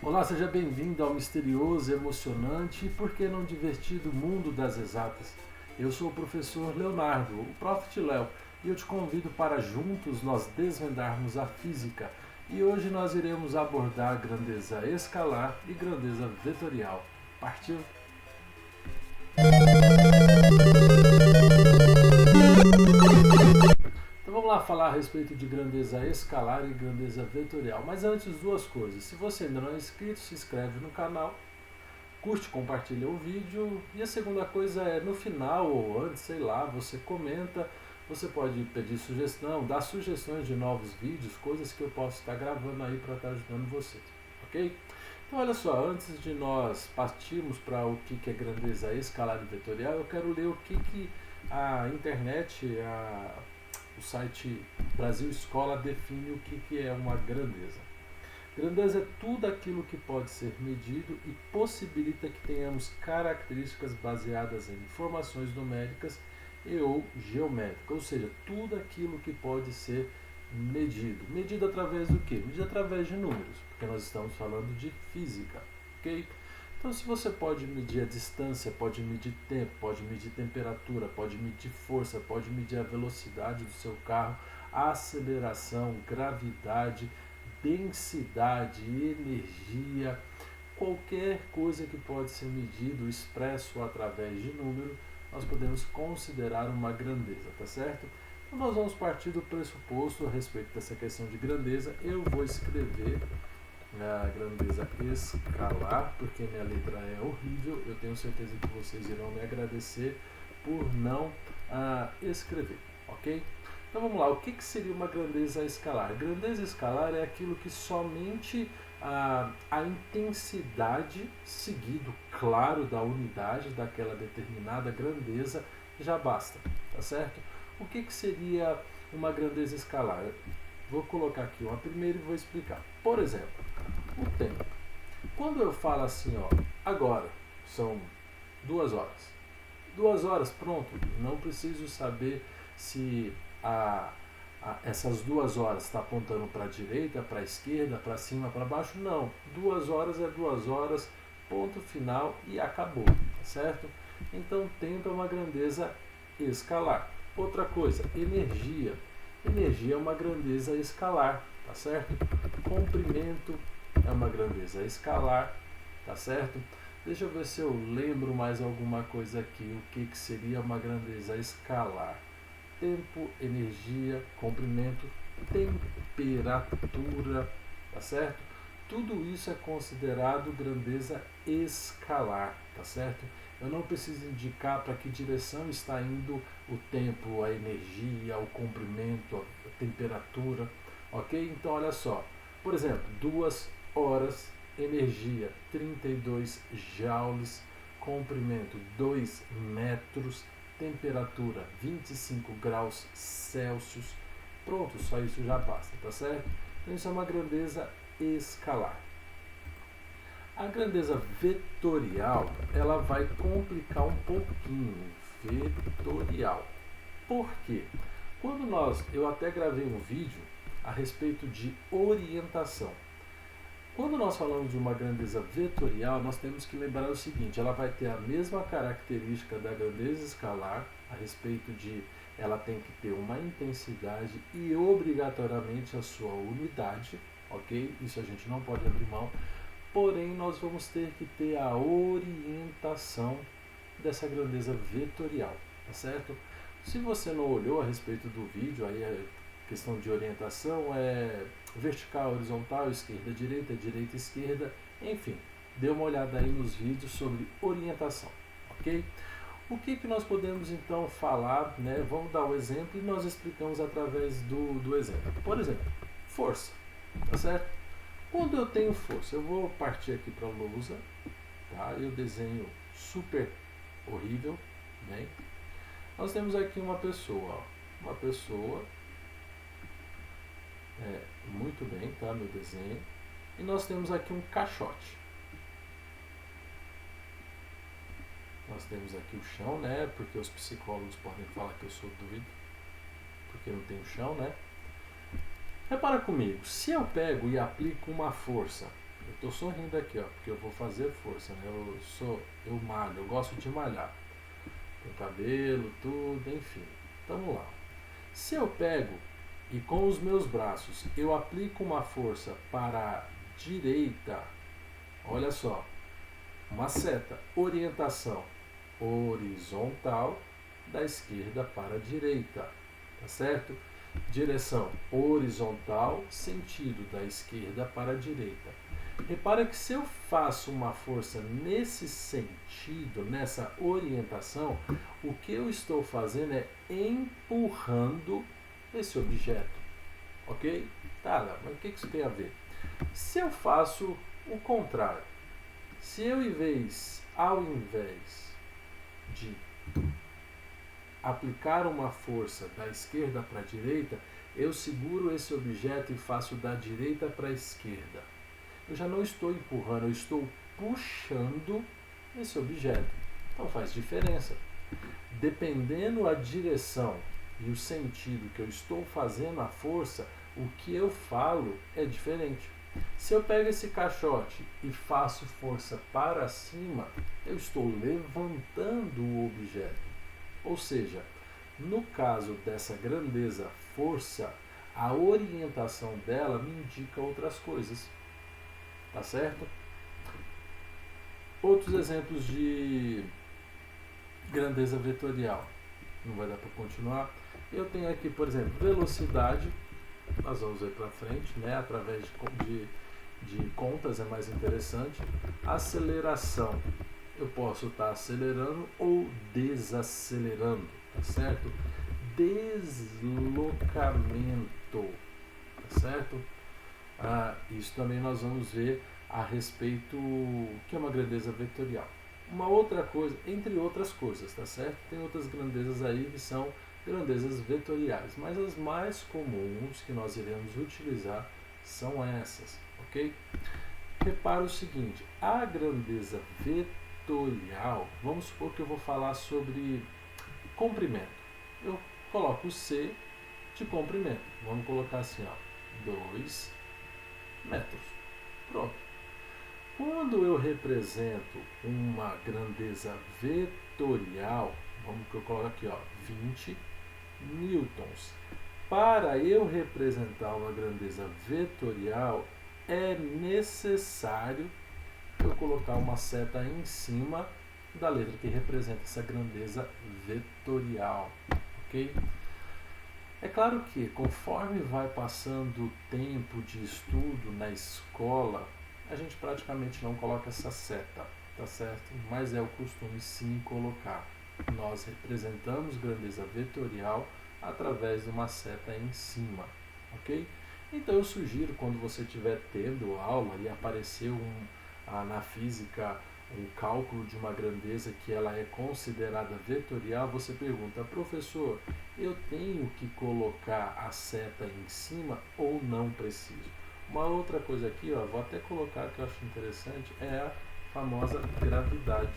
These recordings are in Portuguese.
Olá, seja bem-vindo ao misterioso, emocionante e, por que não divertido, mundo das exatas. Eu sou o professor Leonardo, o Prophet Léo, e eu te convido para juntos nós desvendarmos a física. E hoje nós iremos abordar grandeza escalar e grandeza vetorial. Partiu? Então vamos lá falar a respeito de grandeza escalar e grandeza vetorial. Mas antes, duas coisas. Se você ainda não é inscrito, se inscreve no canal, curte, compartilha o vídeo. E a segunda coisa é, no final ou antes, sei lá, você comenta. Você pode pedir sugestão, dar sugestões de novos vídeos, coisas que eu posso estar gravando aí para estar ajudando vocês, ok? Então olha só, antes de nós partirmos para o que é grandeza escalar e vetorial, eu quero ler o que a internet, o site Brasil Escola define o que é uma grandeza. Grandeza é tudo aquilo que pode ser medido e possibilita que tenhamos características baseadas em informações numéricas e ou geométricas, ou seja, tudo aquilo que pode ser medido. Medido através do quê? Medido através de números, porque nós estamos falando de física, ok? Então, se você pode medir a distância, pode medir tempo, pode medir temperatura, pode medir força, pode medir a velocidade do seu carro, a aceleração, gravidade, densidade, energia, qualquer coisa que pode ser medido, expresso através de número, nós podemos considerar uma grandeza, tá certo? Então nós vamos partir do pressuposto a respeito dessa questão de grandeza. Eu vou escrever a grandeza escalar, porque minha letra é horrível. Eu tenho certeza que vocês irão me agradecer por não escrever, ok? Então vamos lá, o que seria uma grandeza escalar? Grandeza escalar é aquilo que somente a intensidade, seguido, claro, da unidade daquela determinada grandeza, já basta, tá certo? O que seria uma grandeza escalar? Vou colocar aqui uma primeira e vou explicar. Por exemplo, o tempo. Quando eu falo assim, ó, agora são 2 horas. 2 horas, pronto. Não preciso saber se essas 2 horas está apontando para a direita, para a esquerda, para cima, para baixo. Não. 2 horas é 2 horas, ponto final e acabou, tá certo? Então tempo é uma grandeza escalar. Outra coisa, energia. Energia é uma grandeza escalar, tá certo? Comprimento é uma grandeza escalar, tá certo? Deixa eu ver se eu lembro mais alguma coisa aqui. O que seria uma grandeza escalar? Tempo, energia, comprimento, temperatura, tá certo? Tudo isso é considerado grandeza escalar, tá certo? Eu não preciso indicar para que direção está indo o tempo, a energia, o comprimento, a temperatura, ok? Então olha só, por exemplo, 2 horas, energia 32 joules, comprimento 2 metros, temperatura 25 graus Celsius. Pronto, só isso já basta, tá certo? Então isso é uma grandeza escalar. A grandeza vetorial, ela vai complicar um pouquinho. Vetorial. Por quê? Eu até gravei um vídeo a respeito de orientação. Quando nós falamos de uma grandeza vetorial, nós temos que lembrar o seguinte: ela vai ter a mesma característica da grandeza escalar, a respeito de ela tem que ter uma intensidade e obrigatoriamente a sua unidade, ok? Isso a gente não pode abrir mão. Porém, nós vamos ter que ter a orientação dessa grandeza vetorial, tá certo? Se você não olhou a respeito do vídeo, aí a questão de orientação é vertical, horizontal, esquerda, direita, esquerda, enfim, dê uma olhada aí nos vídeos sobre orientação, ok? O que nós podemos então falar, né? Vamos dar o exemplo e nós explicamos através do exemplo. Por exemplo, força, tá certo? Quando eu tenho força, eu vou partir aqui para a lousa, tá? Eu desenho super horrível, bem. Nós temos aqui uma pessoa, ó. Uma pessoa, muito bem, tá? Meu desenho. E nós temos aqui um caixote. Nós temos aqui o chão, né? Porque os psicólogos podem falar que eu sou doido, porque não tem o chão, né? Repara comigo, se eu pego e aplico uma força Eu estou sorrindo aqui, ó, porque eu vou fazer força, né? Eu malho, eu gosto de malhar. Tem cabelo, tudo, enfim. Então, vamos lá. Se eu pego e com os meus braços eu aplico uma força para a direita, olha só, uma seta, orientação horizontal da esquerda para a direita, tá certo? Direção horizontal, sentido da esquerda para a direita. Repara que se eu faço uma força nesse sentido, nessa orientação, o que eu estou fazendo é empurrando esse objeto, ok? Tá, mas o que isso tem a ver? Se eu faço o contrário, se eu ao invés de aplicar uma força da esquerda para a direita, eu seguro esse objeto e faço da direita para a esquerda. Eu já não estou empurrando, eu estou puxando esse objeto. Então faz diferença. Dependendo a direção e o sentido que eu estou fazendo a força, o que eu falo é diferente. Se eu pego esse caixote e faço força para cima, eu estou levantando o objeto. Ou seja, no caso dessa grandeza força, a orientação dela me indica outras coisas. Tá certo? Outros exemplos de grandeza vetorial. Não vai dar para continuar. Eu tenho aqui, por exemplo, velocidade. Nós vamos ver para frente, né? Através de contas é mais interessante. Aceleração. Eu posso estar acelerando ou desacelerando, tá certo? Deslocamento, tá certo? Isso também nós vamos ver a respeito que é uma grandeza vetorial. Uma outra coisa, entre outras coisas, tá certo? Tem outras grandezas aí que são grandezas vetoriais, mas as mais comuns que nós iremos utilizar são essas, ok? Repara o seguinte, a grandeza vetorial, vamos supor que eu vou falar sobre comprimento. Eu coloco o C de comprimento, vamos colocar assim, ó, 2 metros. Pronto. Quando eu represento uma grandeza vetorial, vamos que eu coloco aqui, ó, 20 newtons. Para eu representar uma grandeza vetorial, é necessário eu colocar uma seta em cima da letra que representa essa grandeza vetorial, ok? É claro que conforme vai passando o tempo de estudo na escola, a gente praticamente não coloca essa seta, tá certo? Mas é o costume sim colocar. Nós representamos grandeza vetorial através de uma seta em cima, ok? Então eu sugiro, quando você estiver tendo aula e aparecer na física um cálculo de uma grandeza que ela é considerada vetorial, você pergunta, professor, eu tenho que colocar a seta em cima ou não preciso? Uma outra coisa aqui, ó, vou até colocar que eu acho interessante, é a famosa gravidade.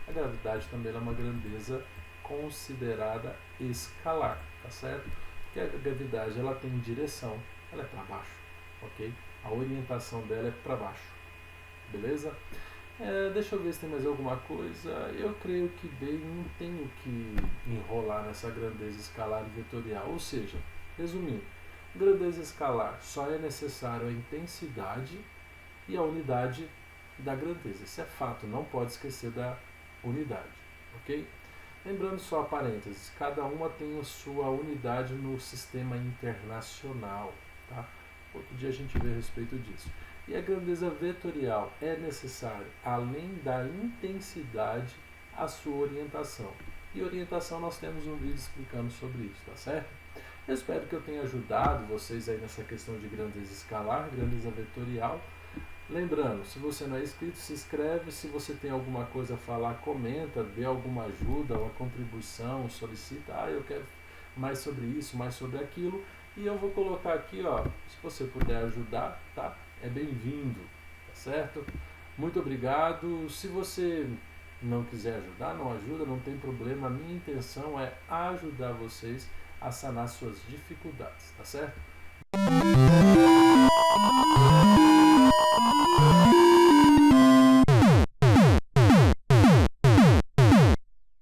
A gravidade também é uma grandeza considerada escalar, tá certo? Porque a gravidade ela tem direção, ela é para baixo, ok? A orientação dela é para baixo, beleza? Deixa eu ver se tem mais alguma coisa. Eu creio que bem não tenho que enrolar nessa grandeza escalar e vetorial. Ou seja, resumindo, grandeza escalar só é necessário a intensidade e a unidade da grandeza. Isso é fato, não pode esquecer da unidade, ok? Lembrando só a parênteses, cada uma tem a sua unidade no sistema internacional, tá? Outro dia a gente vê a respeito disso. E a grandeza vetorial é necessário, além da intensidade, a sua orientação. E orientação nós temos um vídeo explicando sobre isso, tá certo? Eu espero que eu tenha ajudado vocês aí nessa questão de grandeza escalar, grandeza vetorial. Lembrando, se você não é inscrito, se inscreve. Se você tem alguma coisa a falar, comenta, dê alguma ajuda, uma contribuição, solicita. Eu quero mais sobre isso, mais sobre aquilo. E eu vou colocar aqui, ó, se você puder ajudar, tá? É bem-vindo, tá certo? Muito obrigado. Se você não quiser ajudar, não ajuda, não tem problema. A minha intenção é ajudar vocês a sanar suas dificuldades, tá certo?